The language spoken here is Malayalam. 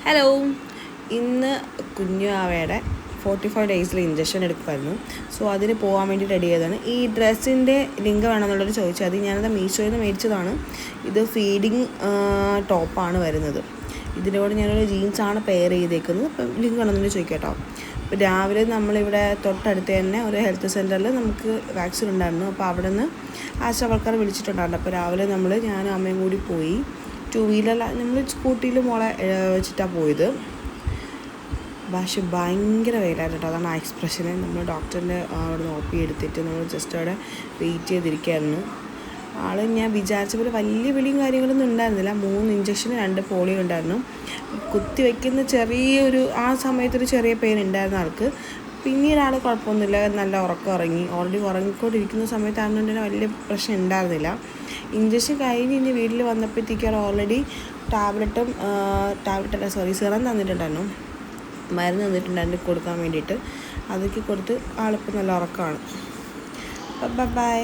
ഹലോ, ഇന്ന് കുഞ്ഞാവയുടെ 45 ഡേയ്സിൽ ഇഞ്ചക്ഷൻ എടുക്കുമായിരുന്നു. സോ അതിന് പോകാൻ വേണ്ടി റെഡി ചെയ്തതാണ്. ഈ ഡ്രസ്സിൻ്റെ ലിങ്ക് വേണമെന്നുള്ളവർ ചോദിച്ചാൽ അത് ഞാനത് മീഷോയിൽ നിന്ന് മേടിച്ചതാണ്. ഇത് ഫീഡിങ് ടോപ്പാണ് വരുന്നത്. ഇതിനോട് ഞാനൊരു ജീൻസാണ് പെയർ ചെയ്തേക്കുന്നത്. അപ്പം ലിങ്ക് വേണമെന്നുണ്ടെങ്കിൽ ചോദിക്കാം കേട്ടോ. അപ്പോൾ രാവിലെ നമ്മളിവിടെ തൊട്ടടുത്ത് തന്നെ ഒരു ഹെൽത്ത് സെൻറ്ററിൽ നമുക്ക് വാക്സിൻ ഉണ്ടായിരുന്നു. അപ്പോൾ അവിടെ നിന്ന് ആശാവർക്കർ വിളിച്ചിട്ടുണ്ടായിരുന്നു. അപ്പോൾ രാവിലെ ഞാനും അമ്മയും കൂടി പോയി. 2 വീലറിൽ നമ്മൾ സ്കൂട്ടിയിൽ മോളെ വെച്ചിട്ടാണ് പോയത്. പക്ഷേ ഭയങ്കര വെയിലായിരുന്നു കേട്ടോ. അതാണ് ആ എക്സ്പ്രഷന്. നമ്മൾ ഡോക്ടറിൻ്റെ അവിടെ നിന്ന് OP എടുത്തിട്ട് നമ്മൾ ജസ്റ്റ് അവിടെ വെയിറ്റ് ചെയ്തിരിക്കുകയായിരുന്നു. ഞാൻ വിചാരിച്ച പോലെ വലിയ വിളിയും കാര്യങ്ങളൊന്നും ഉണ്ടായിരുന്നില്ല. 3 ഇഞ്ചക്ഷന് 2 പോളിയോ ഉണ്ടായിരുന്നു. കുത്തി വയ്ക്കുന്ന ചെറിയൊരു ആ സമയത്തൊരു ചെറിയ പെയിൻ ഉണ്ടായിരുന്ന ആൾക്ക്. പിന്നീട് ആൾ കുഴപ്പമൊന്നുമില്ല, നല്ല ഉറക്കം ഉറങ്ങി. ഓൾറെഡി ഉറങ്ങിക്കൊണ്ടിരിക്കുന്ന സമയത്താണെന്നുകൊണ്ട് തന്നെ വലിയ പ്രശ്നം ഉണ്ടായിരുന്നില്ല. ഇഞ്ചക്ഷൻ കഴിഞ്ഞ് ഇനി വീട്ടിൽ വന്നപ്പോഴത്തേക്കും ഓൾറെഡി സിറം തന്നിട്ടുണ്ടായിരുന്നു, മരുന്ന് തന്നിട്ടുണ്ടായിരുന്നു കൊടുക്കാൻ വേണ്ടിയിട്ട്. അതൊക്കെ കൊടുത്ത് ആളിപ്പോൾ നല്ല ഉറക്കമാണ്. ബൈ.